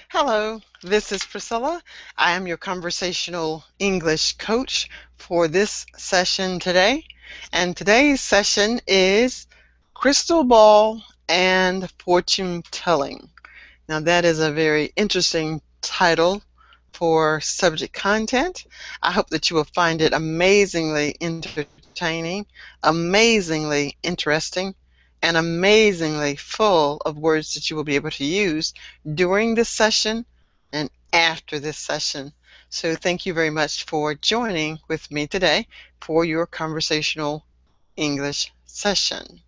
Hello, this is Priscilla. I am your conversational English coach for this session today. And today's session is Crystal Ball and Fortune Telling. Now, that is a very interesting title for subject content. I hope that you will find it amazingly entertaining, amazingly interesting, and amazingly full of words that you will be able to use during this session and after this session. So, thank you very much for joining with me today for your conversational English session.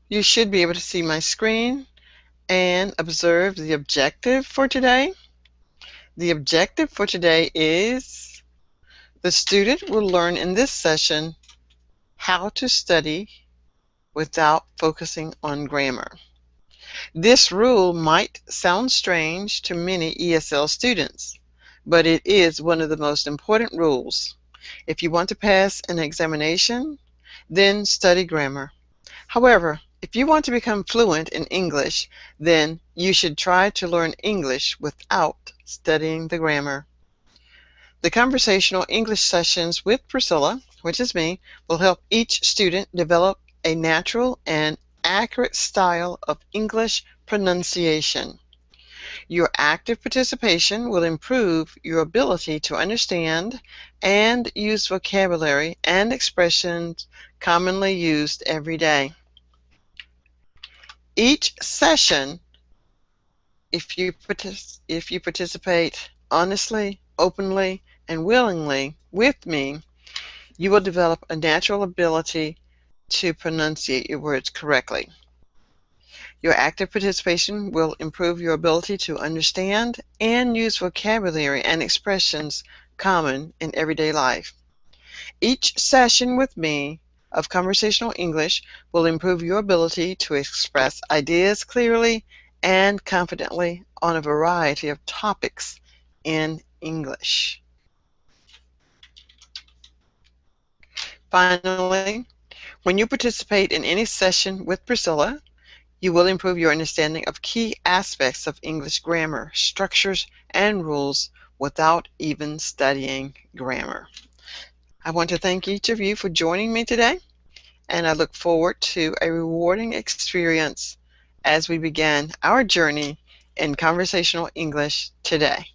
You should be able to see my screen and observe the objective for today. The objective for today is the student will learn in this session how to study without focusing on grammar. This rule might sound strange to many ESL students, but it is one of the most important rules. If you want to pass an examination, then study grammar. However, if you want to become fluent in English, then you should try to learn English without studying the grammar. The conversational English sessions with Priscilla, which is me, will help each student develop a natural and accurate style of English pronunciation. Your active participation will improve your ability to understand and use vocabulary and expressions commonly used every day. Each session, if you participate honestly, openly, and willingly with me, you will develop a natural ability to pronunciate your words correctly. Your active participation will improve your ability to understand and use vocabulary and expressions common in everyday life. Each session with me of conversational English will improve your ability to express ideas clearly and confidently on a variety of topics in English. Finally, when you participate in any session with Priscilla, you will improve your understanding of key aspects of English grammar, structures, and rules without even studying grammar. I want to thank each of you for joining me today, and I look forward to a rewarding experience as we begin our journey in conversational English today.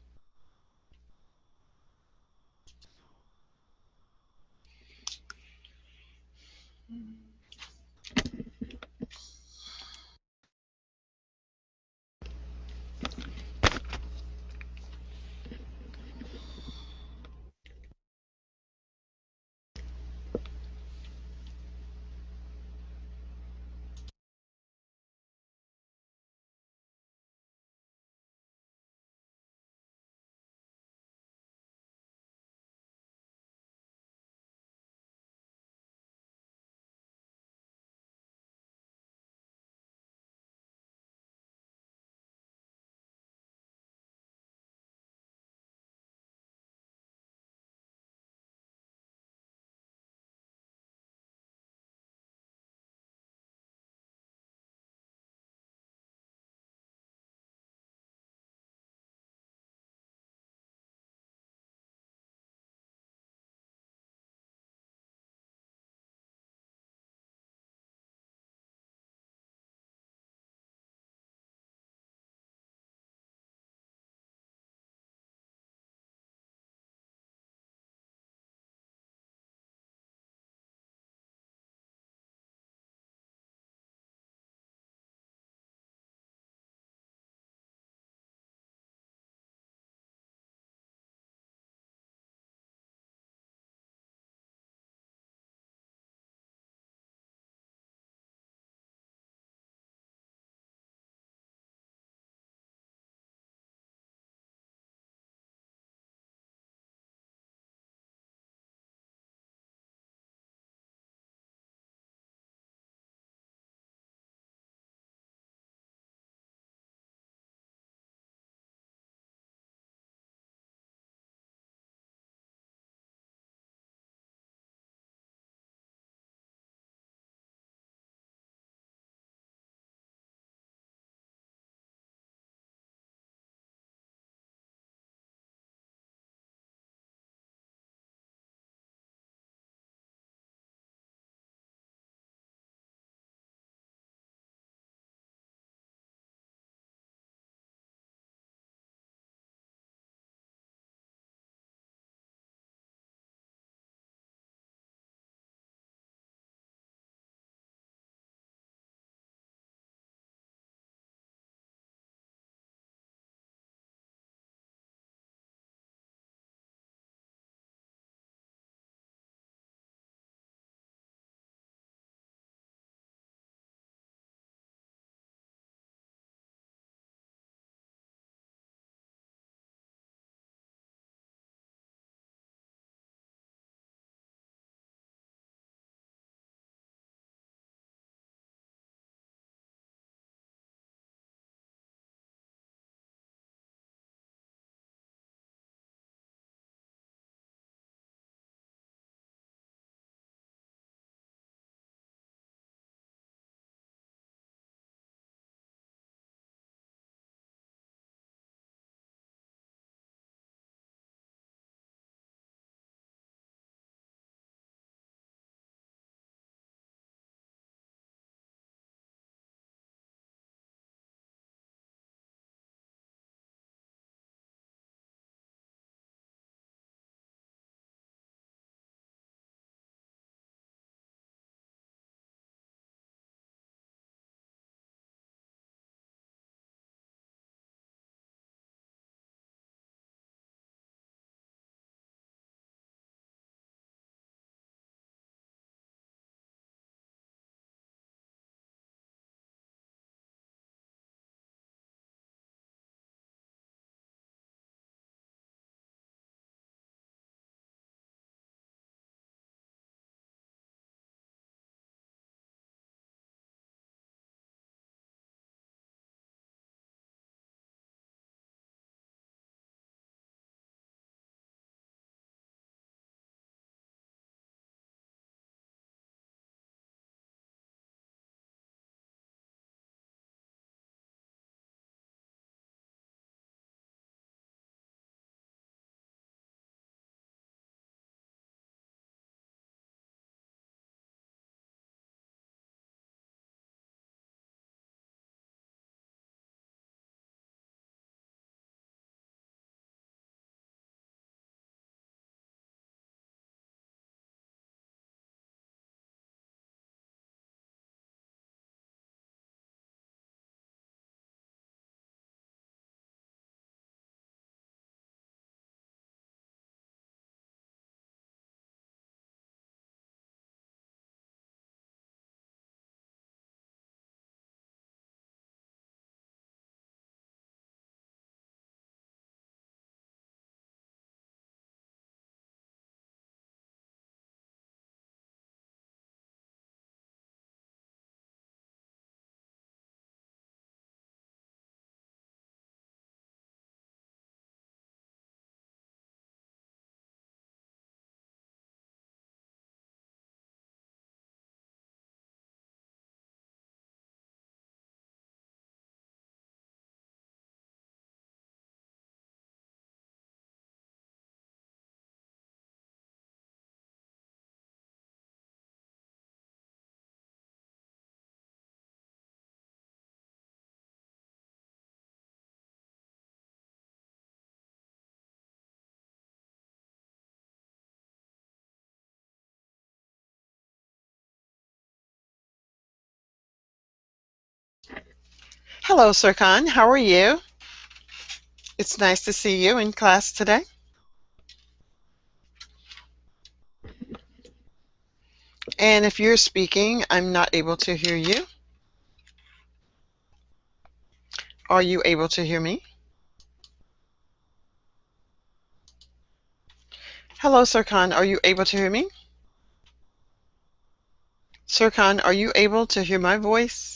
Hello, Serkan. How are you? It's nice to see you in class today. And if you're speaking, I'm not able to hear you. Are you able to hear me? Hello, Serkan. Are you able to hear me? Serkan, are you able to hear my voice?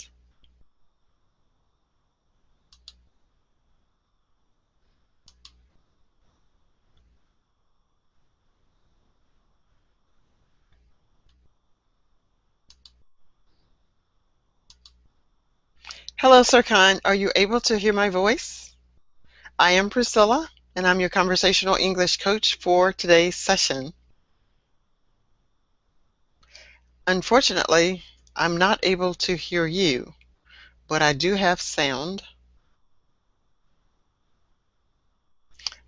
Hello, Serkan. Are you able to hear my voice? I am Priscilla, and I'm your conversational English coach for today's session. Unfortunately, I'm not able to hear you, but I do have sound.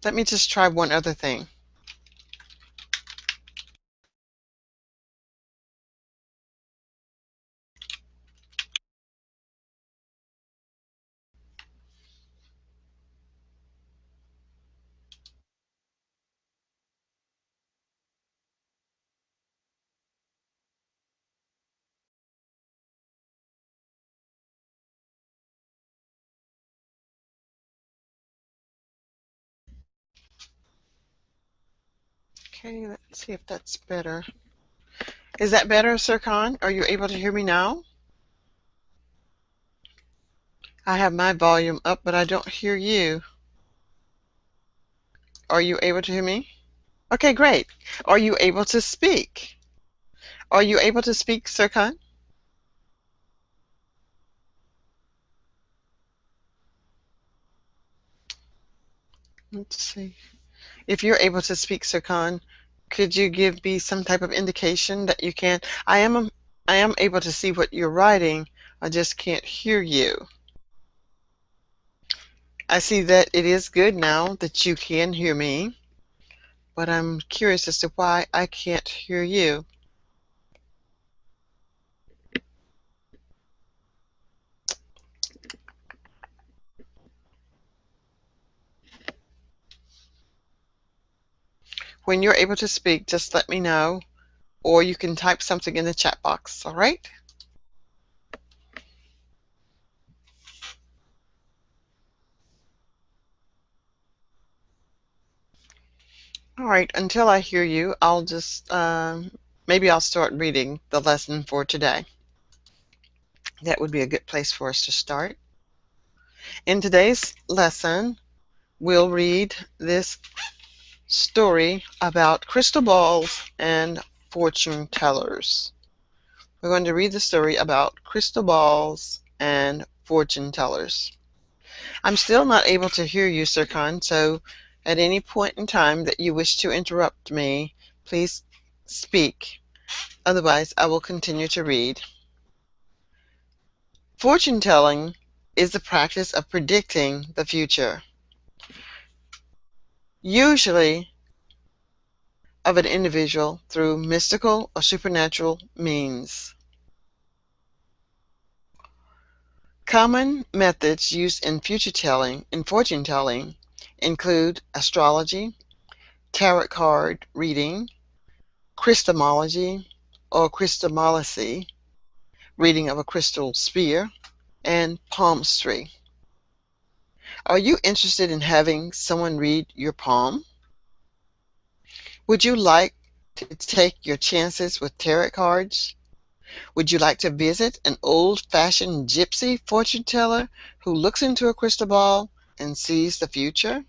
Let me just try one other thing. Okay, let's see if that's better. Is that better, Serkan? Are you able to hear me now? I have my volume up, but I don't hear you. Are you able to hear me? Okay, great. Are you able to speak? Are you able to speak, Serkan? Let's see. If you're able to speak, Serkan, could you give me some type of indication that you can? I am able to see what you're writing. I just can't hear you. I see that it is good now that you can hear me, but I'm curious as to why I can't hear you. When you're able to speak, just let me know, or you can type something in the chat box, all right? All right, until I hear you, I'll just, maybe I'll start reading the lesson for today. That would be a good place for us to start. In today's lesson, we'll read this story about crystal balls and fortune tellers. We're going to read the story about crystal balls and fortune tellers. I'm still not able to hear you, Serkan, so at any point in time that you wish to interrupt me, please speak. Otherwise, I will continue to read. Fortune telling is the practice of predicting the future, usually of an individual through mystical or supernatural means. Common methods used in future telling and fortune telling include astrology, tarot card reading, Christomology or Christomalasy, reading of a crystal sphere, and palmistry. Are you interested in having someone read your palm? Would you like to take your chances with tarot cards? Would you like to visit an old-fashioned gypsy fortune teller who looks into a crystal ball and sees the future?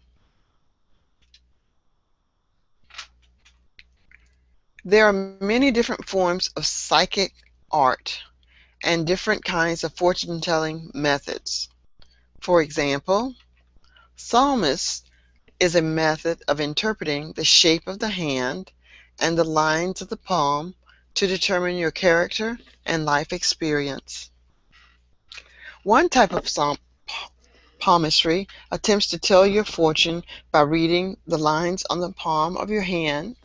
There are many different forms of psychic art and different kinds of fortune-telling methods. For example, psalmist is a method of interpreting the shape of the hand and the lines of the palm to determine your character and life experience. One type of palmistry attempts to tell your fortune by reading the lines on the palm of your hand.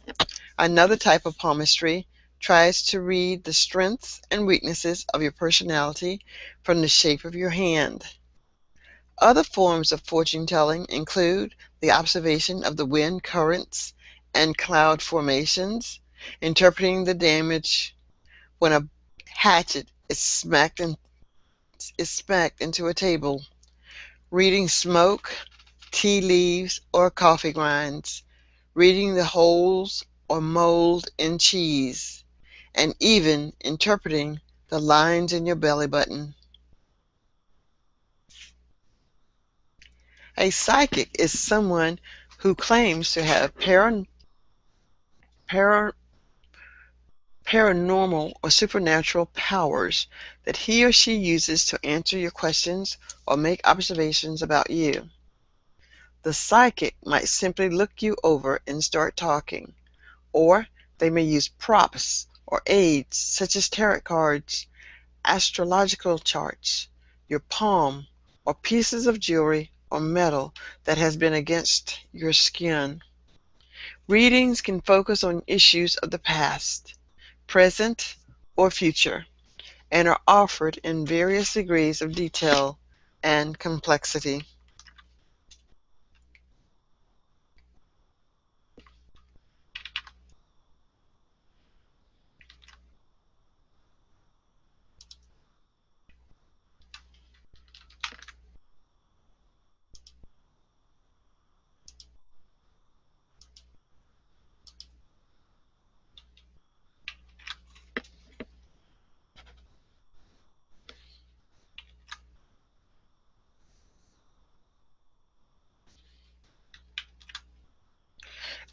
Another type of palmistry tries to read the strengths and weaknesses of your personality from the shape of your hand. Other forms of fortune telling include the observation of the wind currents and cloud formations, interpreting the damage when a hatchet is smacked into a table, reading smoke, tea leaves, or coffee grinds, reading the holes or mold in cheese, and even interpreting the lines in your belly button. A psychic is someone who claims to have para- paranormal or supernatural powers that he or she uses to answer your questions or make observations about you. The psychic might simply look you over and start talking, or they may use props or aids such as tarot cards, astrological charts, your palm, or pieces of jewelry or metal that has been against your skin. Readings can focus on issues of the past, present, or future, and are offered in various degrees of detail and complexity.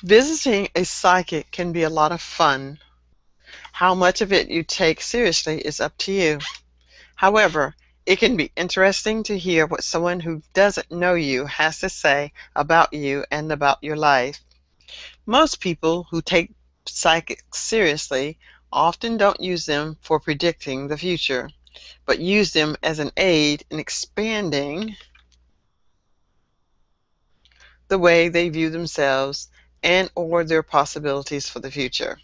Visiting a psychic can be a lot of fun. How much of it you take seriously is up to you. However, it can be interesting to hear what someone who doesn't know you has to say about you and about your life. Most people who take psychics seriously often don't use them for predicting the future, but use them as an aid in expanding the way they view themselves and or their possibilities for the future.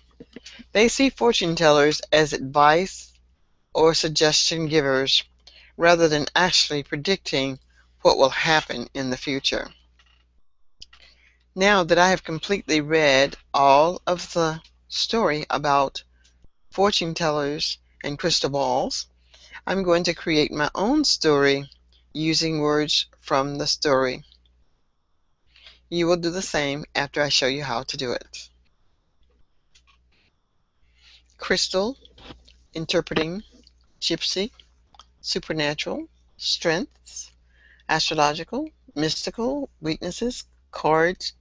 They see fortune tellers as advice or suggestion givers rather than actually predicting what will happen in the future. Now that I have completely read all of the story about fortune tellers and crystal balls, I'm going to create my own story using words from the story. You will do the same after I show you how to do it. Crystal, interpreting, gypsy, supernatural, strengths, astrological, mystical, weaknesses, cards,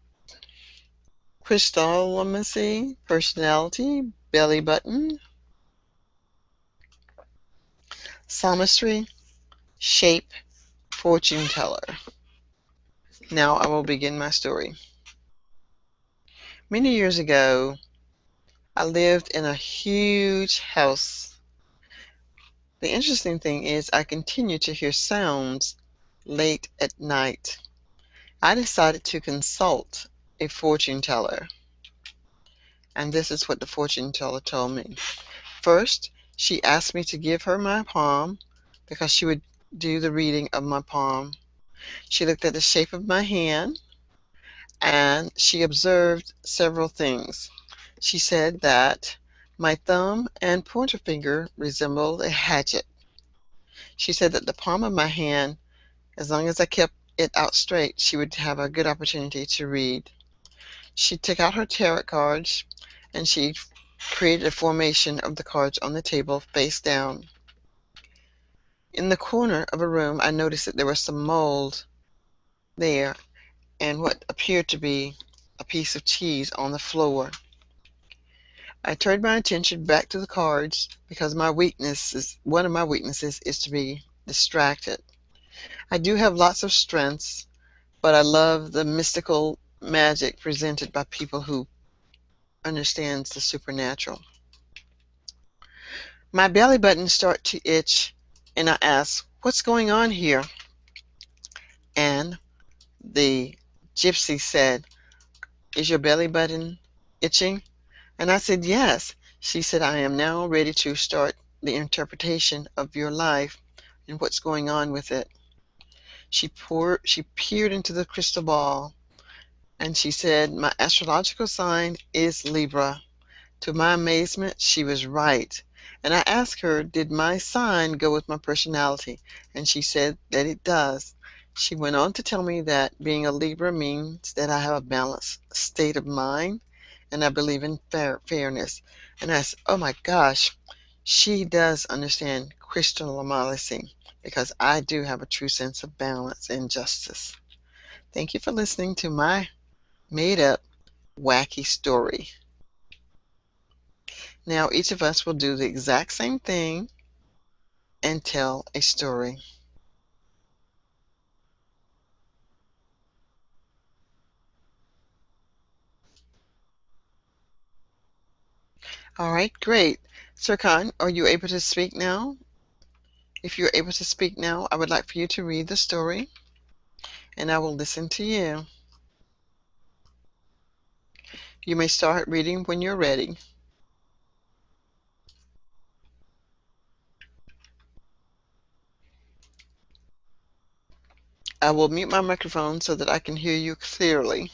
crystallomancy, personality, belly button, palmistry, shape, fortune teller. Now I will begin my story. Many years ago, I lived in a huge house. The interesting thing is I continue to hear sounds late at night. I decided to consult a fortune teller, and this is what the fortune teller told me. First, she asked me to give her my palm because she would do the reading of my palm. She looked at the shape of my hand and she observed several things. She said that my thumb and pointer finger resembled a hatchet. She said that the palm of my hand, as long as I kept it out straight, she would have a good opportunity to read. She took out her tarot cards and she created a formation of the cards on the table face down. In the corner of a room, I noticed that there was some mold there and what appeared to be a piece of cheese on the floor. I turned my attention back to the cards because one of my weaknesses is to be distracted. I do have lots of strengths, but I love the mystical magic presented by people who understands the supernatural. My belly button started to itch and I asked, "What's going on here?" And the gypsy said, "Is your belly button itching?" And I said, "Yes." She said, "I am now ready to start the interpretation of your life and what's going on with it." She peered into the crystal ball, and she said, "My astrological sign is Libra." To my amazement, she was right. And I asked her, did my sign go with my personality? And she said that it does. She went on to tell me that being a Libra means that I have a balanced state of mind and I believe in fairness. And I said, oh my gosh, she does understand crystallography because I do have a true sense of balance and justice. Thank you for listening to my made up wacky story. Now each of us will do the exact same thing and tell a story. All right, great. Serkan, are you able to speak now? If you're able to speak now, I would like for you to read the story and I will listen to you. You may start reading when you're ready. I will mute my microphone so that I can hear you clearly.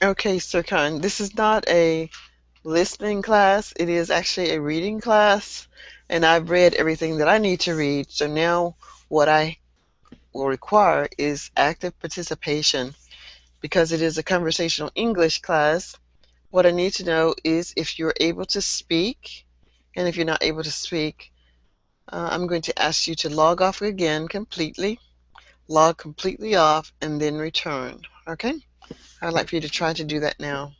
Okay, Serkan, this is not a listening class. It is actually a reading class, and I've read everything that I need to read. So now what I will require is active participation. Because it is a conversational English class, what I need to know is if you're able to speak, and if you're not able to speak, I'm going to ask you to log off again completely, log completely off, and then return. Okay? I'd like for you to try to do that now.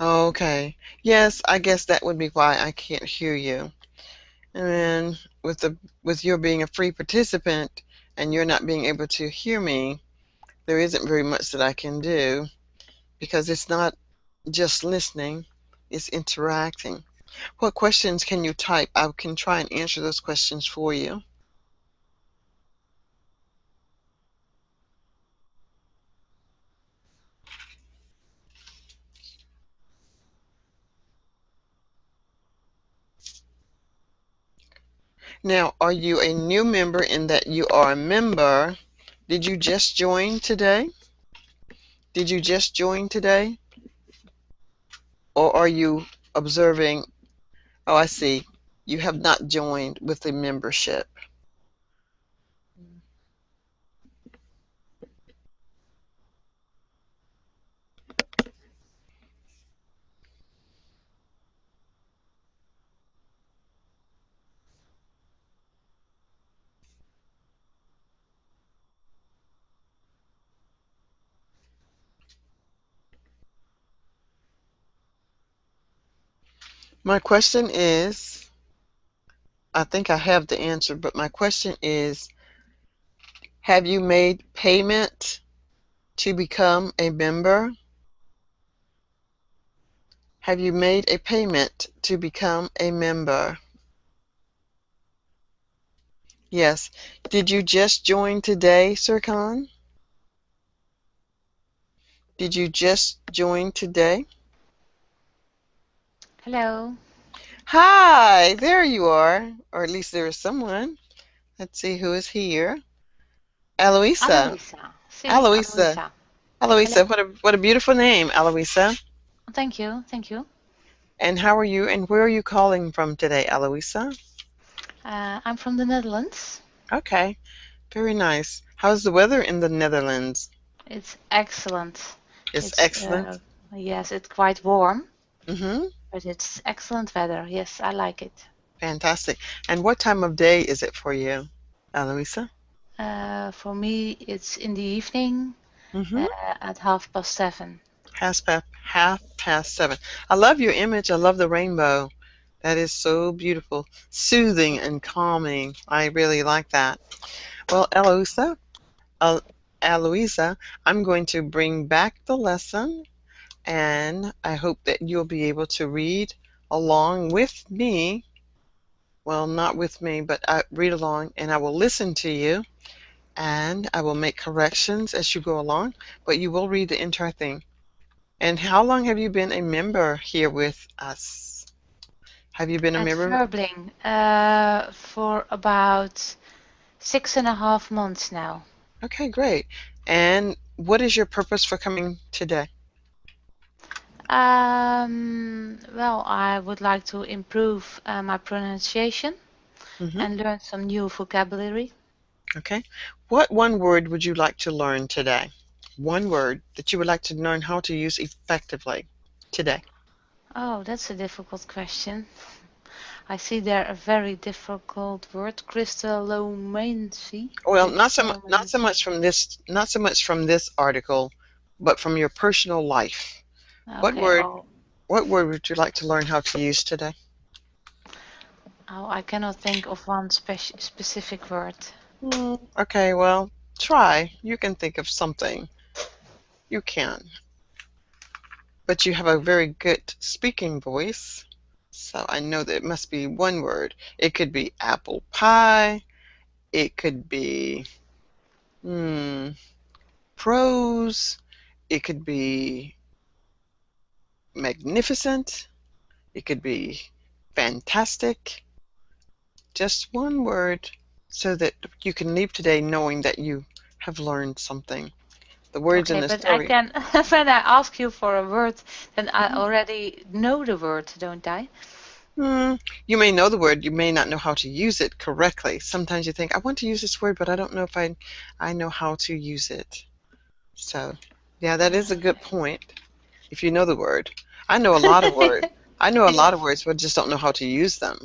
Okay. Yes, I guess that would be why I can't hear you. And with your being a free participant and you're not being able to hear me, there isn't very much that I can do because it's not just listening, it's interacting. What questions can you type? I can try and answer those questions for you. Now, are you a new member in that you are a member? Did you just join today? Did you just join today? Or are you observing? Oh, I see. You have not joined with the membership. My question is, I think I have the answer, but my question is, have you made payment to become a member? Have you made a payment to become a member? Yes. Did you just join today, Serkan? Did you just join today? Hello. Hi, there you are. Or at least there is someone. Let's see who is here. Aloisa. Aloisa. Sí, Aloisa. Aloisa. Hello. Aloisa, what a beautiful name, Aloisa. Thank you. Thank you. And how are you and where are you calling from today, Aloisa? I'm from the Netherlands. Okay, very nice. How's the weather in the Netherlands? It's excellent. It's It's excellent. yes, it's quite warm, Mm-hmm. but it's excellent weather. Yes, I like it. Fantastic. And what time of day is it for you? Eloisa? For me, it's in the evening Mm-hmm. at 7:30. Half past 7. I love your image. I love the rainbow. That is so beautiful, soothing and calming. I really like that. Well, uh, Eloisa, I'm going to bring back the lesson, and I hope that you'll be able to read along with me. Well, not with me, but read along, and I will listen to you, and I will make corrections as you go along, but you will read the entire thing. And how long have you been a member here with us? Have you been a At member? Verbling for about 6.5 months now. Okay, great. And what is your purpose for coming today? Well, I would like to improve my pronunciation Hmm. and learn some new vocabulary. Okay. What one word would you like to learn today? One word that you would like to learn how to use effectively today. Oh, that's a difficult question. I see there a very difficult word, crystallomancy. Well, Crystallomancy. not so much from this article, but from your personal life. What Okay, word what word would you like to learn how to use today? I cannot think of one specific word. Okay, well, try. You can think of something. You can. But you have a very good speaking voice. So I know that it must be one word. It could be apple pie. It could be hmm, prose. It could be magnificent. It could be fantastic. Just one word so that you can leave today knowing that you have learned something. The words in Okay, the but I story. can, when I ask you for a word, then I already know the word, don't I? Hmm, you may know the word, you may not know how to use it correctly. Sometimes you think, I want to use this word, but I don't know if I know how to use it. So, yeah, that is a good point. If you know the word. I know a lot of words. I know a lot of words, but just don't know how to use them.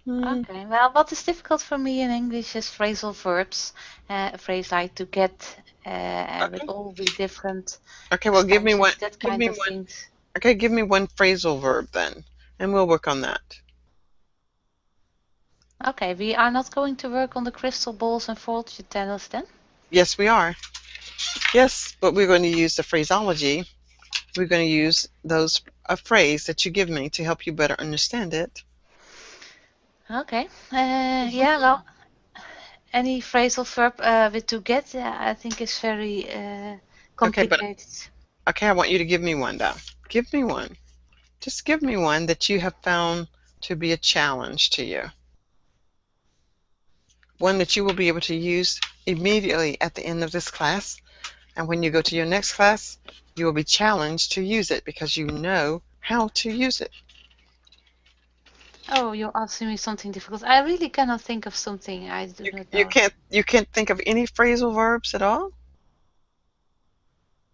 Hmm, Okay, well, what is difficult for me in English is phrasal verbs. A phrase like to get, with okay. all the different Okay, well, extensions, that give kind me of one. things. Okay, give me one phrasal verb then, and we'll work on that. Okay, we are not going to work on the crystal balls and fortune tellers then? Yes, we are. Yes, but we're going to use the phraseology. We're going to use a phrase that you give me to help you better understand it. Okay, yeah, well, any phrasal verb with to get, I think is very Okay, but complicated. okay, I want you to give me one though. Give me one. Just give me one that you have found to be a challenge to you. One that you will be able to use immediately at the end of this class. And when you go to your next class, you will be challenged to use it because you know how to use it. Oh, you're asking me something difficult. I really cannot think of something. I do not know. You can't think of any phrasal verbs at all?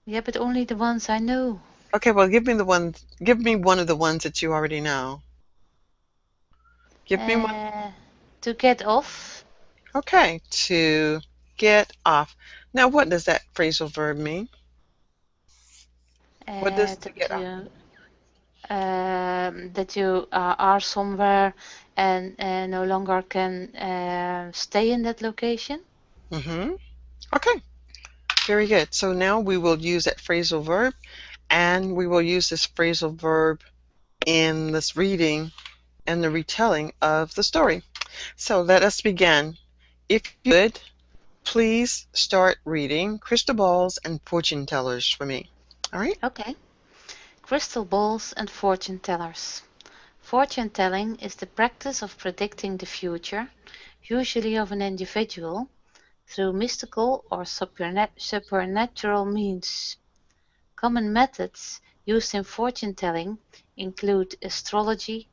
Yeah, but only the ones I know. Okay, well give me one of the ones that you already know. Give me one. Uh, to get off, Okay, to get off. Now what does that phrasal verb mean? What does to get off? that you are somewhere and no longer can stay in that location. Mm-hmm. Okay, very good. So now we will use that phrasal verb, and we will use this phrasal verb in this reading and the retelling of the story. So let us begin. If you would, please start reading Crystal Balls and Fortune Tellers for me. All right? Okay. Crystal balls and fortune tellers. Fortune telling is the practice of predicting the future, usually of an individual, through mystical or supernatural means. Common methods used in fortune telling include astrology,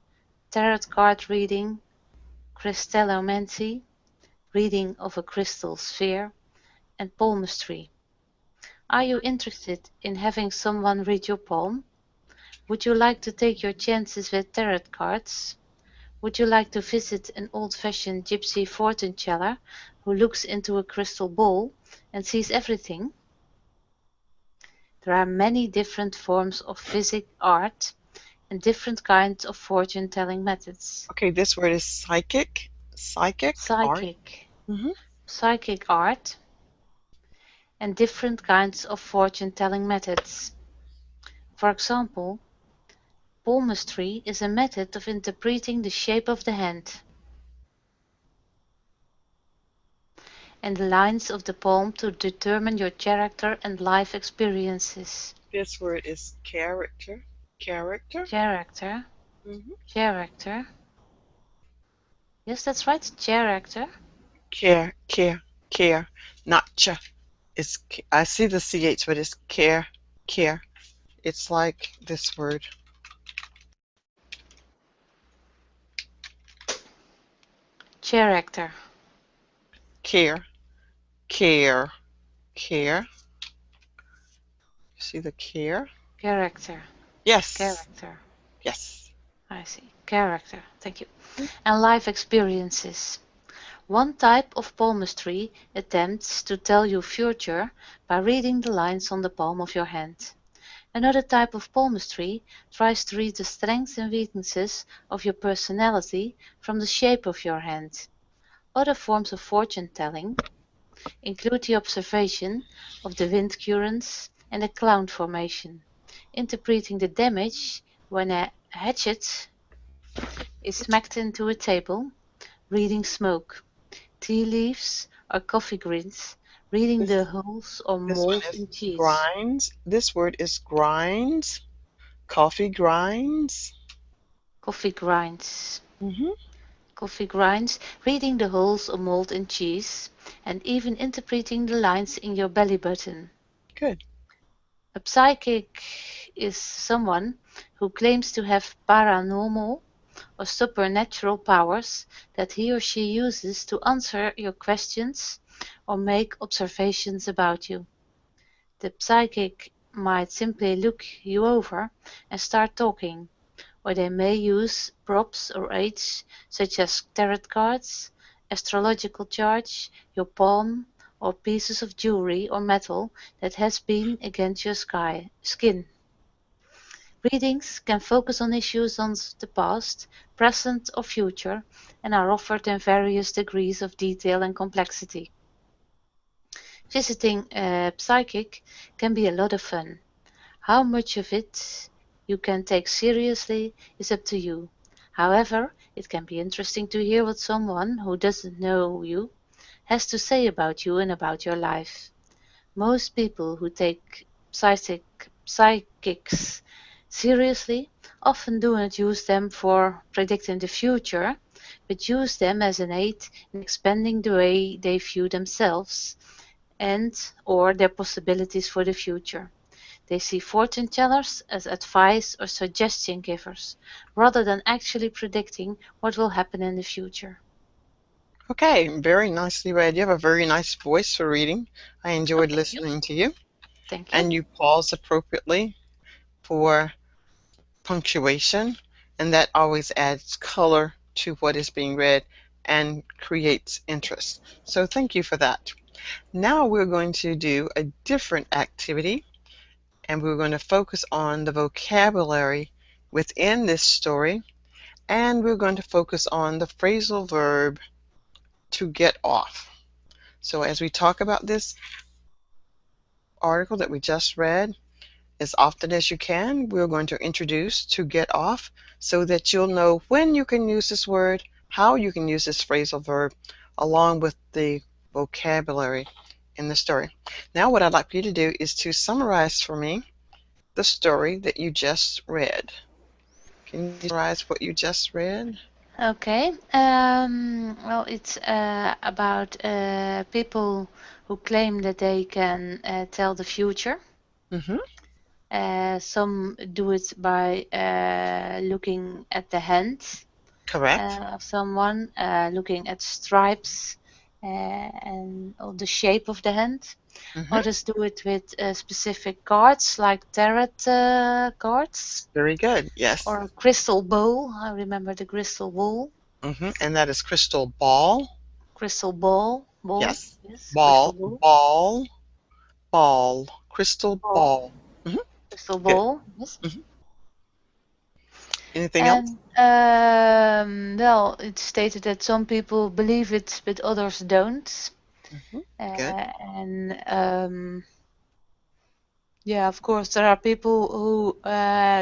tarot card reading, crystallomancy, reading of a crystal sphere, and palmistry. Are you interested in having someone read your palm? Would you like to take your chances with tarot cards? Would you like to visit an old-fashioned gypsy fortune teller who looks into a crystal ball and sees everything? There are many different forms of physic art and different kinds of fortune-telling methods. Okay, this word is psychic. Psychic art. Psychic. hmm Psychic art and different kinds of fortune-telling methods. For example, palmistry is a method of interpreting the shape of the hand and the lines of the palm to determine your character and life experiences. This word is character. Character. Character. hmm Character. Yes, that's right. Character. Care. Not cha. I see the ch, but it's care. It's like this word. Character. Care. You see the care? Character. Yes. Character. Yes. I see. Character. Thank you. And life experiences. One type of palmistry attempts to tell you future by reading the lines on the palm of your hand. Another type of palmistry tries to read the strengths and weaknesses of your personality from the shape of your hand. Other forms of fortune-telling include the observation of the wind currents and the cloud formation, interpreting the damage when a hatchet is smacked into a table, reading smoke, tea leaves or coffee grinds, reading the holes or This one mold is in cheese. grinds. This word is grinds. Coffee grinds. Coffee grinds. hmm Coffee grinds, reading the holes or mold in cheese, and even interpreting the lines in your belly button. Good. A psychic is someone who claims to have paranormal or supernatural powers that he or she uses to answer your questions or make observations about you. The psychic might simply look you over and start talking, or they may use props or aids such as tarot cards, astrological charts, your palm, or pieces of jewelry or metal that has been against your skin. Readings can focus on issues on the past, present, or future, and are offered in various degrees of detail and complexity. Visiting a psychic can be a lot of fun. How much of it you can take seriously is up to you. However, it can be interesting to hear what someone who doesn't know you has to say about you and about your life. Most people who take psychics seriously often do not use them for predicting the future, but use them as an aid in expanding the way they view themselves and/or their possibilities for the future. They see fortune tellers as advice or suggestion givers, rather than actually predicting what will happen in the future. Okay, very nicely read. You have a very nice voice for reading. I enjoyed Thank you. listening to you. Thank you. And you pause appropriately for punctuation, and that always adds color to what is being read and creates interest. So thank you for that. Now we're going to do a different activity, and we're going to focus on the vocabulary within this story, and we're going to focus on the phrasal verb to get off. So as we talk about this article that we just read, as often as you can, we're going to introduce to get off so that you'll know when you can use this word, how you can use this phrasal verb, along with the vocabulary in the story. Now what I'd like you to do is to summarize for me the story that you just read. Can you summarize what you just read? Okay. Well, it's about people who claim that they can tell the future. Mm-hmm. Some do it by looking at the hand Correct. of someone, looking at stripes and of the shape of the hand. Mm-hmm. Others do it with specific cards, like tarot cards, Very good. Yes. or a crystal bowl. I remember the crystal bowl. Mm-hmm. And that is crystal ball. Crystal ball. Ball. Yes. Yes, crystal Ball, ball. ball, ball, crystal Ball. ball. Mm-hmm. Crystal Good. ball. Yes. Mm-hmm. Anything else? And well, it's stated that some people believe it, but others don't. Mm-hmm. Good. And yeah, of course, there are people who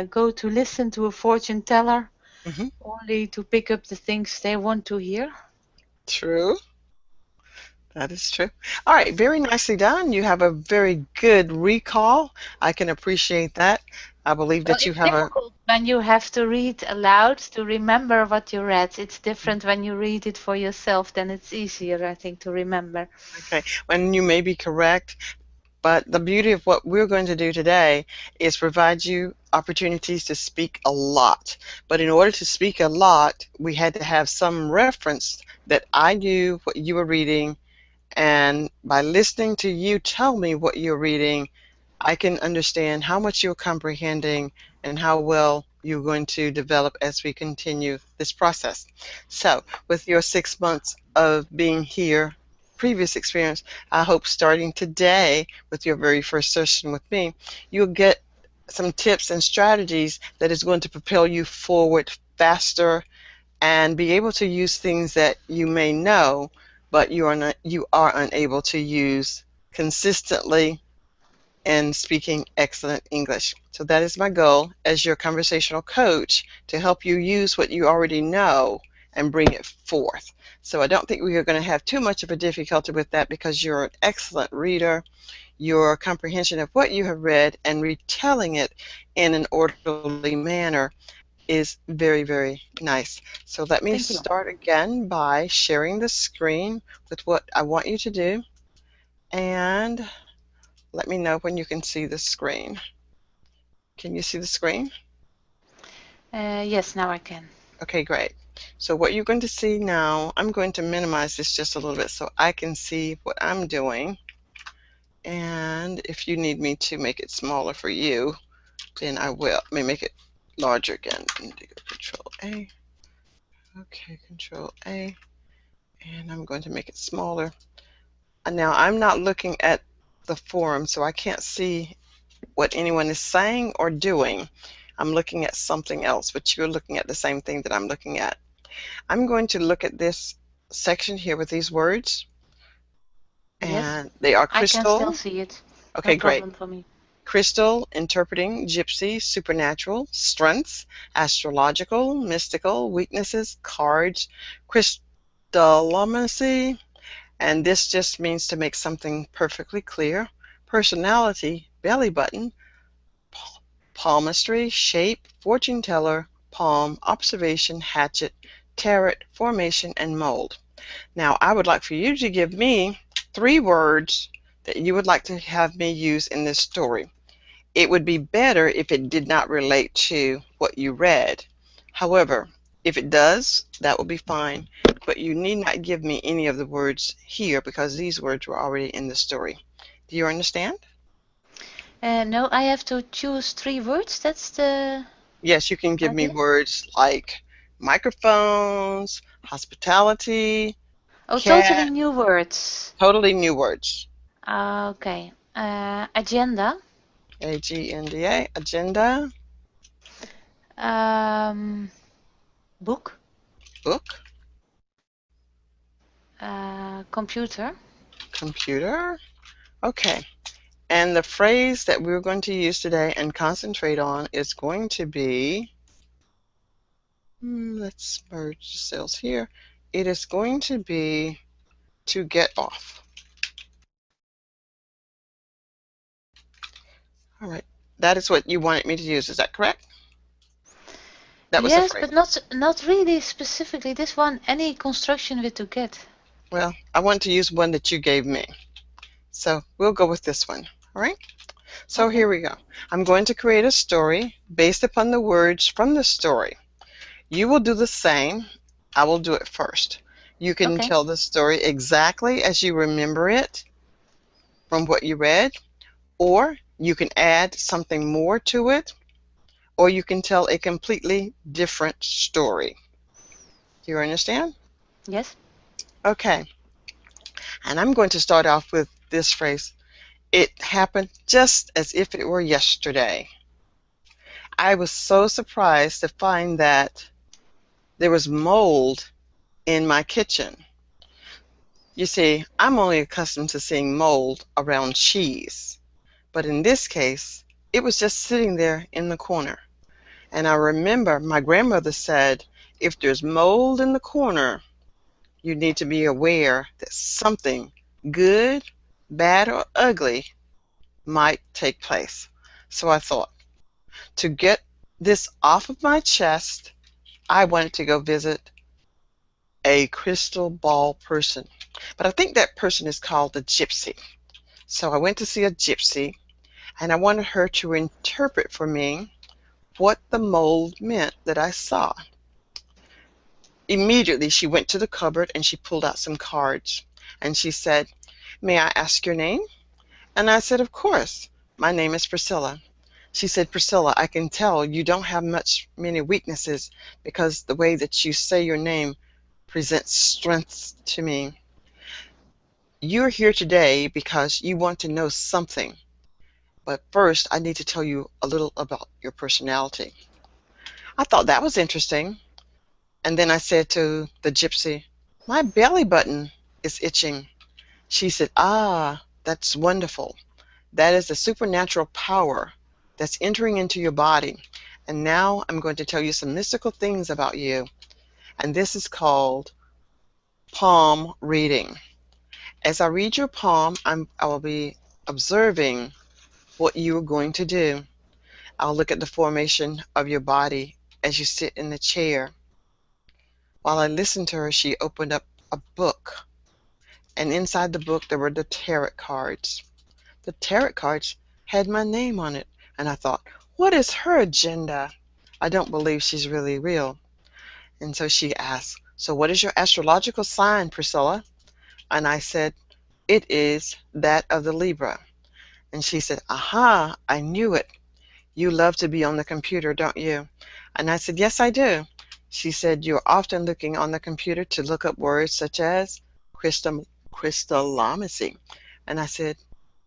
go to listen to a fortune teller Mm-hmm. only to pick up the things they want to hear. True. That is true. All right, very nicely done. You have a very good recall. I can appreciate that. I believe Well, that you it's have a, difficult when you have to read aloud to remember what you read. It's different when you read it for yourself, then it's easier, I think, to remember. okay, when you may be correct, but the beauty of what we're going to do today is provide you opportunities to speak a lot. But in order to speak a lot, we had to have some reference that I knew what you were reading, and by listening to you tell me what you're reading, I can understand how much you're comprehending and how well you're going to develop as we continue this process. So, with your 6 months of being here, previous experience, I hope starting today with your very first session with me, you'll get some tips and strategies that is going to propel you forward faster and be able to use things that you may know, but you are unable to use consistently and speaking excellent English. So that is my goal as your conversational coach, to help you use what you already know and bring it forth. So I don't think we are going to have too much of a difficulty with that because you're an excellent reader. Your comprehension of what you have read and retelling it in an orderly manner is very, very nice. So let me Thank you. start again by sharing the screen with what I want you to do. And let me know when you can see the screen. Can you see the screen? Yes, now I can. Okay, great. So what you're going to see now, I'm going to minimize this just a little bit so I can see what I'm doing. And if you need me to make it smaller for you, then I will. Let me make it larger again. Control A. Okay, Control A. And I'm going to make it smaller. And now I'm not looking at the forum, so I can't see what anyone is saying or doing. I'm looking at something else, but you're looking at the same thing that I'm looking at. I'm going to look at this section here with these words, Yes, and they are I can still crystal. see it. No Okay, great. problem for me. Crystal, interpreting, gypsy, supernatural, strengths, astrological, mystical, weaknesses, cards, crystallomancy, and this just means to make something perfectly clear. Personality, belly button, palmistry, shape, fortune teller, palm, observation, hatchet, tarot, formation, and mold. Now, I would like for you to give me 3 words that you would like to have me use in this story. It would be better if it did not relate to what you read. However, if it does, that will be fine. But you need not give me any of the words here because these words were already in the story. Do you understand? No, I have to choose 3 words. That's the Yes, you can give me idea. words like microphones, hospitality, Oh, totally cat, new words. totally new words. Okay. Agenda. AGNDA, agenda, Um, Book. book, Computer. computer. Okay. And the phrase that we're going to use today and concentrate on is going to be, let's merge the cells here. It is going to be to get off. All right. That is what you wanted me to use. Is that correct? That was the Yes, phrase. but not really specifically this one. Any construction with to get. Well, I want to use one that you gave me. So we'll go with this one. All right. So Okay. here we go. I'm going to create a story based upon the words from the story. You will do the same. I will do it first. You can Okay. tell the story exactly as you remember it from what you read, or you can add something more to it, or you can tell a completely different story. Do you understand? Yes. Okay, and I'm going to start off with this phrase. It happened just as if it were yesterday. I was so surprised to find that there was mold in my kitchen. You see, I'm only accustomed to seeing mold around cheese, but in this case, it was just sitting there in the corner. And I remember my grandmother said, if there's mold in the corner, you need to be aware that something good, bad, or ugly might take place. So I thought, to get this off of my chest, I wanted to go visit a crystal ball person. But I think that person is called a gypsy. So I went to see a gypsy, and I wanted her to interpret for me what the mold meant that I saw. Immediately, she went to the cupboard and she pulled out some cards. And she said, "May I ask your name?" And I said, "Of course. My name is Priscilla." She said, "Priscilla, I can tell you don't have many weaknesses because the way that you say your name presents strength to me. You're here today because you want to know something. But first, I need to tell you a little about your personality." I thought that was interesting. And then I said to the gypsy, "My belly button is itching." She said, "Ah, that's wonderful. That is the supernatural power that's entering into your body. And now I'm going to tell you some mystical things about you. And this is called palm reading. As I read your palm, I will be observing what you are going to do. I'll look at the formation of your body as you sit in the chair." While I listened to her, she opened up a book, and inside the book there were the tarot cards. The tarot cards had my name on it, and I thought, what is her agenda? I don't believe she's really real. And so she asked, "So what is your astrological sign, Priscilla?" And I said, "It is that of the Libra." And she said, "Aha, I knew it. You love to be on the computer, don't you?" And I said, "Yes, I do." She said, "You're often looking on the computer to look up words such as crystallomacy." And I said,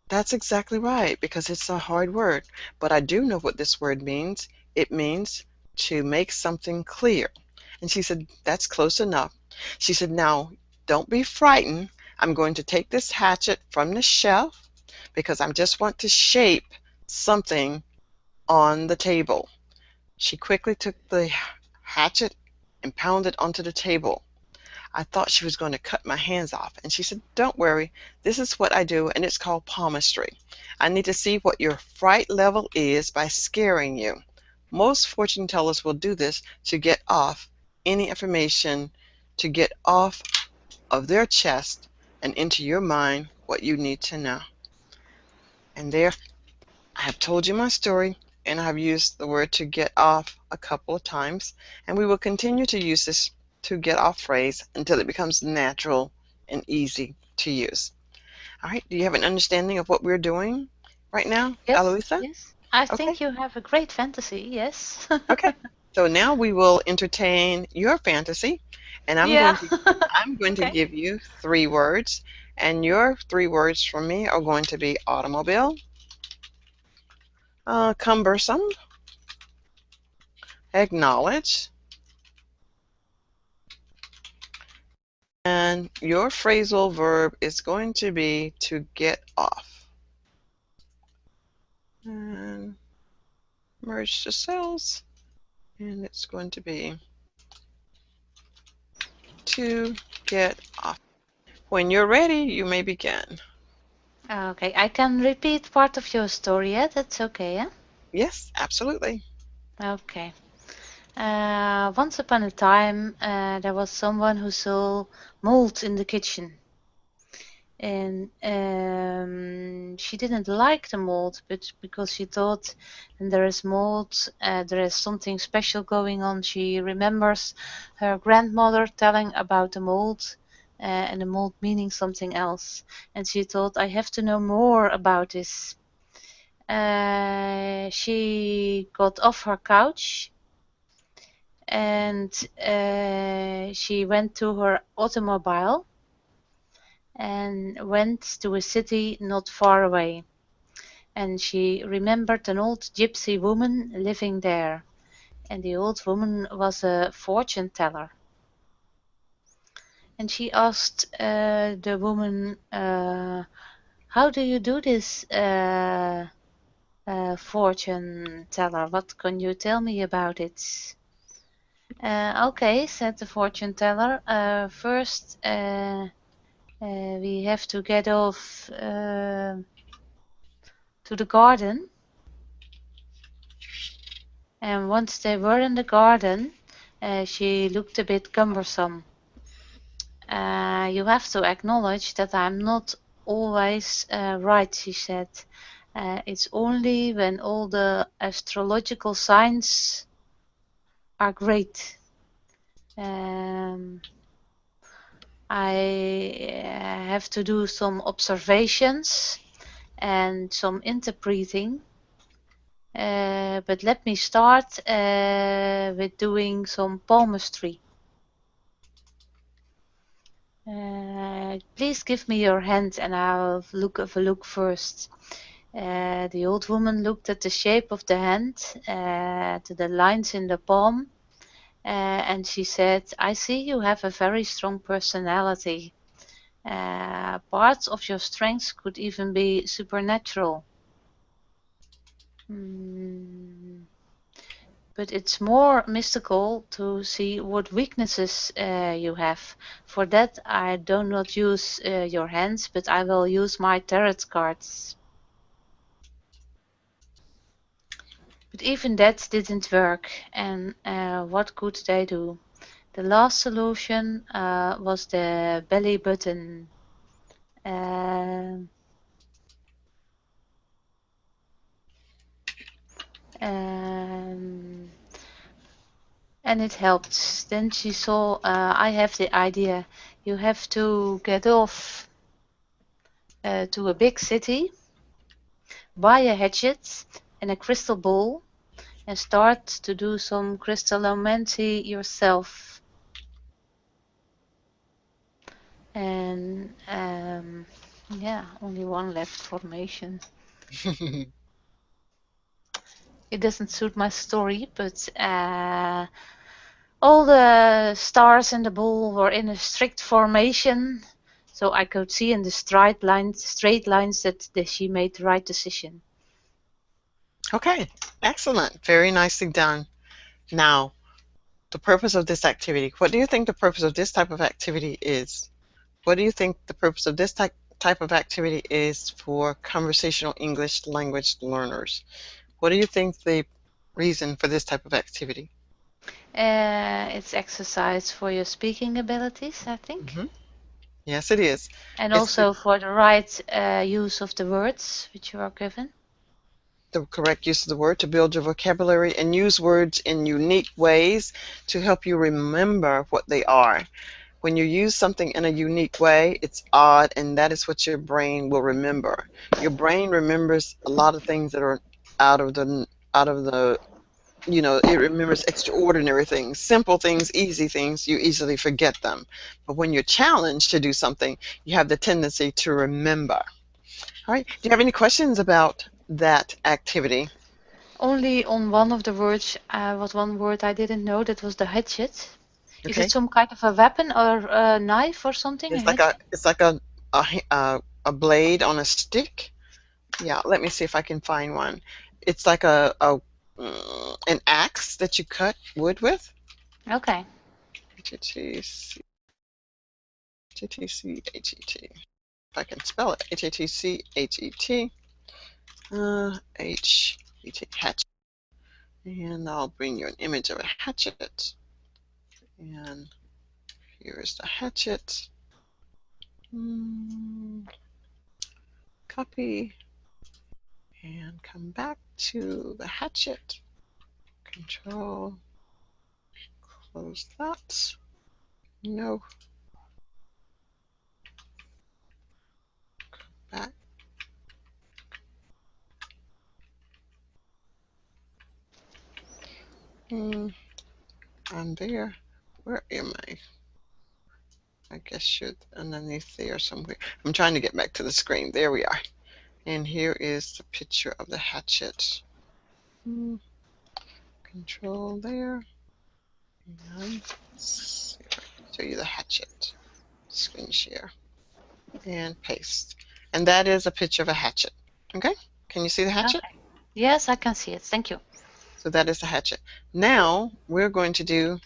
"That's exactly right, because it's a hard word. But I do know what this word means. It means to make something clear." And she said, "That's close enough." She said, "Now, don't be frightened. I'm going to take this hatchet from the shelf because I just want to shape something on the table." She quickly took the hatchet and pounded onto the table. I thought she was going to cut my hands off, and she said, "Don't worry, this is what I do, and it's called palmistry. I need to see what your fright level is by scaring you. Most fortune tellers will do this to get off any information, to get off of their chest and into your mind what you need to know." And there I have told you my story, and I have used the word "to get off" a couple of times, and we will continue to use this "to get off" phrase until it becomes natural and easy to use. All right, do you have an understanding of what we're doing right now, Yes. Eloisa? Yes. I Okay, think you have a great fantasy. Yes. okay. So now we will entertain your fantasy, and Yeah. I'm going to Okay. give you three words, and your three words from me are going to be automobile, cumbersome, acknowledge, and your phrasal verb is going to be "to get off." And merge the cells, and it's going to be "to get off." When you're ready, you may begin. Okay. I can repeat part of your story. Yeah, that's okay. Yeah. Yes, absolutely. Okay. Once upon a time, there was someone who saw mold in the kitchen. And she didn't like the mold, but because she thought, and there is mold, there is something special going on. She remembers her grandmother telling about the mold, and the mold meaning something else. And she thought, I have to know more about this. She got off her couch and she went to her automobile and went to a city not far away. And she remembered an old gypsy woman living there. And the old woman was a fortune teller. And she asked the woman, how do you do this, fortune teller? What can you tell me about it? Okay, said the fortune teller. First, we have to get off to the garden. And once they were in the garden, she looked a bit cumbersome. You have to acknowledge that I'm not always right, she said. It's only when all the astrological signs are great. I have to do some observations and some interpreting. But let me start with doing some palmistry. Please give me your hand and I'll have a look first. The old woman looked at the shape of the hand, to the lines in the palm, and she said, I see you have a very strong personality. Parts of your strengths could even be supernatural. But it's more mystical to see what weaknesses you have. For that, I do not use your hands, but I will use my tarot cards. But even that didn't work, and what could they do? The last solution was the belly button. And it helped. Then she saw, I have the idea. You have to get off to a big city, buy a hatchet and a crystal ball, and start to do some crystallomancy yourself. And yeah, only one left formation. It doesn't suit my story, but all the stars in the ball were in a strict formation, so I could see in the straight lines that she made the right decision. Okay, excellent. Very nicely done. Now, the purpose of this activity. What do you think the purpose of this type of activity is? What do you think the purpose of this type of activity is for conversational English language learners? What do you think the reason for this type of activity? It's exercise for your speaking abilities, I think. Yes, it is. And It's also for the right use of the words which you are given. the correct use of the word to build your vocabulary and use words in unique ways to help you remember what they are. When you use something in a unique way, it's odd, and that is what your brain will remember. Your brain remembers a lot of things that are out of the it remembers extraordinary things, simple things, easy things, you easily forget them. But when you're challenged to do something, you have the tendency to remember. All right, do you have any questions about that activity? Only on one of the words, was one word I didn't know, that was the hatchet. Is Okay, it some kind of a weapon or a knife or something? it's like a blade on a stick. Yeah, let me see if I can find one. It's like an axe that you cut wood with. Okay. H-A-T-C-H-E-T. If I can spell it. H-A-T-C-H-E-T. H-E-T, hatchet. And I'll bring you an image of a hatchet. And here is the hatchet. Copy. And come back to the hatchet. Control. Close that. No. back. I'm there. Where am I? I guess you're underneath there somewhere. I'm trying to get back to the screen. There we are. And here is the picture of the hatchet. Control there. And let's see if I can show you the hatchet. Screen share. And paste. And that is a picture of a hatchet. Okay? Can you see the hatchet? Okay. Yes, I can see it. Thank you. So that is the hatchet. Now we're going to do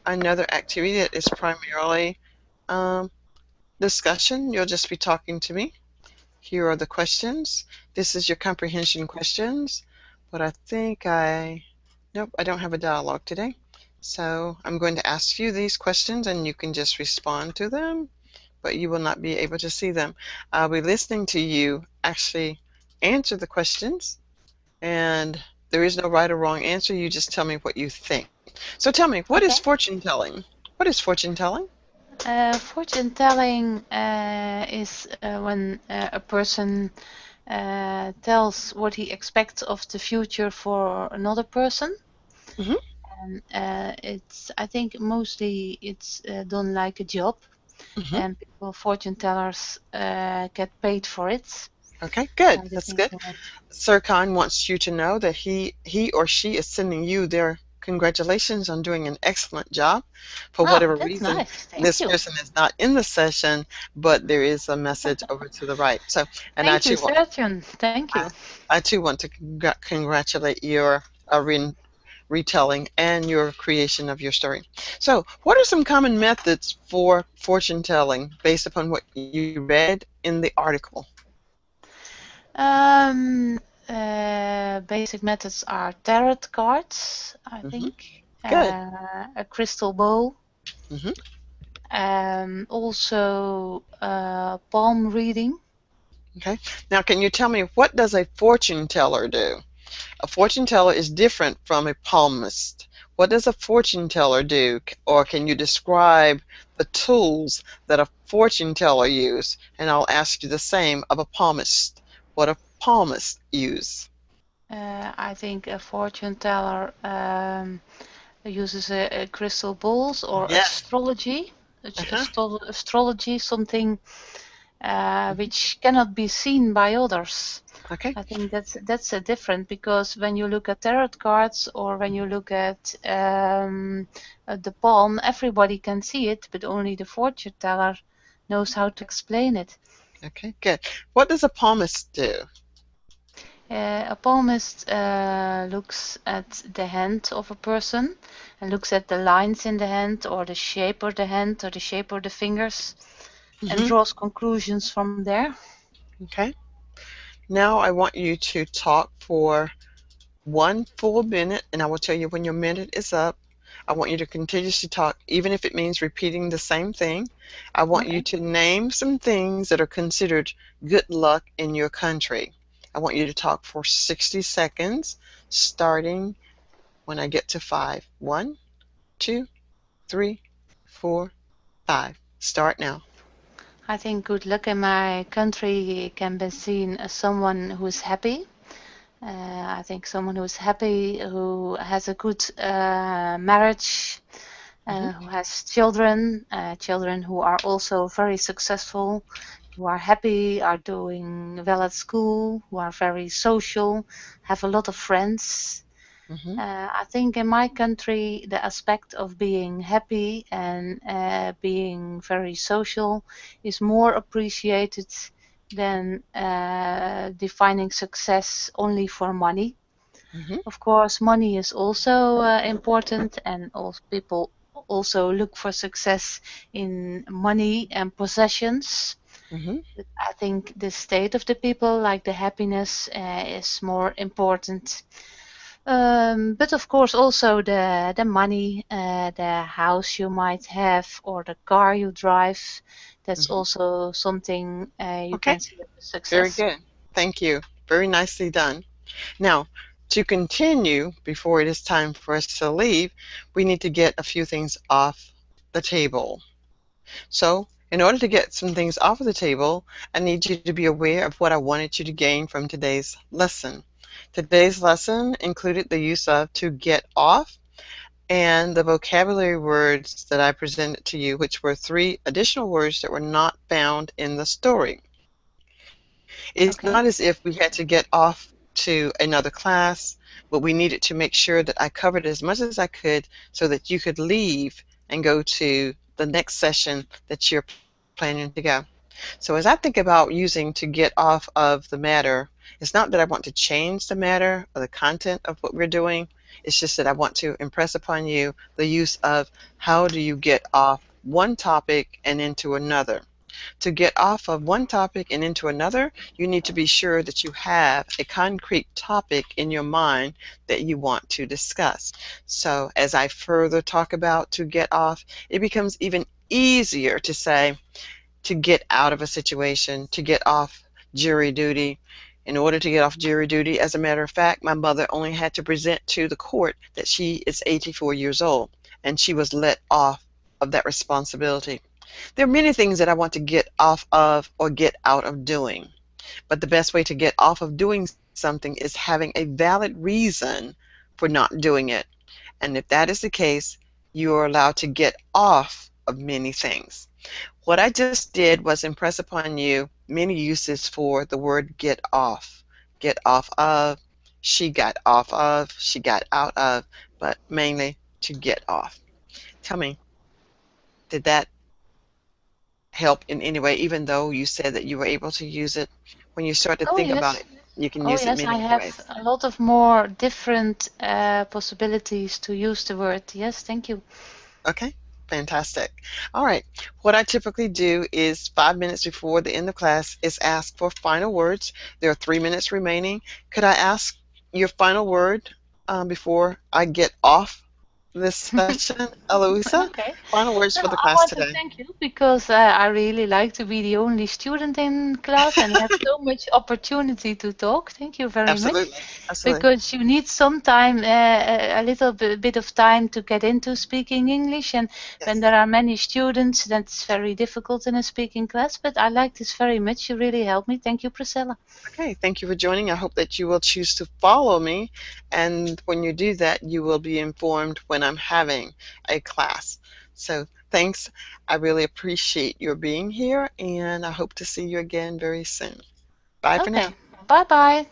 another activity that is primarily discussion. You'll just be talking to me. Here are the questions. This is your comprehension questions. But I think nope, I don't have a dialogue today. So I'm going to ask you these questions and you can just respond to them, but you will not be able to see them. I'll be listening to you actually answer the questions, and there is no right or wrong answer. You just tell me what you think. So tell me, what is fortune telling? What is fortune telling? Fortune telling is when a person tells what he expects of the future for another person. Mhm. And I think mostly it's done like a job, Mhm. and people, fortune tellers, get paid for it. Okay, good. I That's think good. Sir Khan wants you to know that he or she is sending you their congratulations on doing an excellent job. For whatever that's reason, nice. Thank this you. person is not in the session, but there is a message over to the right. So, and Thank you, Sergeant. Thank you. I too want to congratulate your retelling and your creation of your story. So, what are some common methods for fortune telling based upon what you read in the article? Basic methods are tarot cards, I think. Good. A crystal ball. Mhm. Also, palm reading. Okay. Now, can you tell me, what does a fortune teller do? A fortune teller is different from a palmist. What does a fortune teller do? Or can you describe the tools that a fortune teller use? And I'll ask you the same of a palmist. What a palmist use? I think a fortune teller uses a crystal balls or Yes. astrology. Uh-huh. Astrology, something which cannot be seen by others. Okay. I think that's a different, because when you look at tarot cards or when you look at the palm, everybody can see it, but only the fortune teller knows how to explain it. Okay, good. What does a palmist do? A palmist looks at the hand of a person and looks at the lines in the hand or the shape of the hand or the shape of the fingers and draws conclusions from there. Okay. Now I want you to talk for 1 full minute, and I will tell you when your minute is up. I want you to continuously talk, even if it means repeating the same thing. I want you to name some things that are considered good luck in your country. I want you to talk for 60 seconds, starting when I get to 5. 1, 2, 3, 4, 5. Start now. I think good luck in my country can be seen as someone who is happy. I think someone who is happy, who has a good marriage, who has children, children who are also very successful, who are happy, are doing well at school, who are very social, have a lot of friends. I think in my country, the aspect of being happy and being very social is more appreciated than defining success only for money. Of course, money is also important, and also people also look for success in money and possessions. I think the state of the people, like the happiness, is more important. But of course, also the money, the house you might have, or the car you drive. That's also something you Okay. can see as success. Very good. Thank you. Very nicely done. Now, to continue, before it is time for us to leave, we need to get a few things off the table. So, In order to get some things off of the table, I need you to be aware of what I wanted you to gain from today's lesson. Today's lesson included the use of to get off and the vocabulary words that I presented to you, which were 3 additional words that were not found in the story. It's Okay. not as if we had to get off to another class, but we needed to make sure that I covered as much as I could so that you could leave and go to the next session that you're planning to go. So as I think about using to get off of the matter, it's not that I want to change the matter or the content of what we're doing. It's just that I want to impress upon you the use of how do you get off one topic and into another. To get off of one topic and into another, you need to be sure that you have a concrete topic in your mind that you want to discuss. So as I further talk about to get off, it becomes even easier to say to get out of a situation, to get off jury duty. In order to get off jury duty, as a matter of fact, my mother only had to present to the court that she is 84 years old, and she was let off of that responsibility. There are many things that I want to get off of or get out of doing, but the best way to get off of doing something is having a valid reason for not doing it. And if that is the case, you are allowed to get off of many things. What I just did was impress upon you many uses for the word get off. Get off of, she got off of, she got out of, but mainly to get off. Tell me, did that help in any way, even though you said that you were able to use it? When you start to Oh think about yes. it, you can Oh use it yes, I many have ways. a lot of more different possibilities to use the word. Yes, thank you. Okay, fantastic. All right, what I typically do is 5 minutes before the end of class is ask for final words. There are 3 minutes remaining. Could I ask your final word before I get off this session, Eloisa? Okay. Final words No, for the I class want to today. thank you because I really like to be the only student in class and have so much opportunity to talk. Thank you very much. Absolutely, absolutely. Because you need some time, a little bit of time to get into speaking English. And when Yes. there are many students, that's very difficult in a speaking class. But I like this very much. You really helped me. Thank you, Priscilla. Okay, thank you for joining. I hope that you will choose to follow me, and when you do that, you will be informed when I'm having a class. So thanks. I really appreciate your being here, and I hope to see you again very soon. Bye for now. Okay. Bye bye.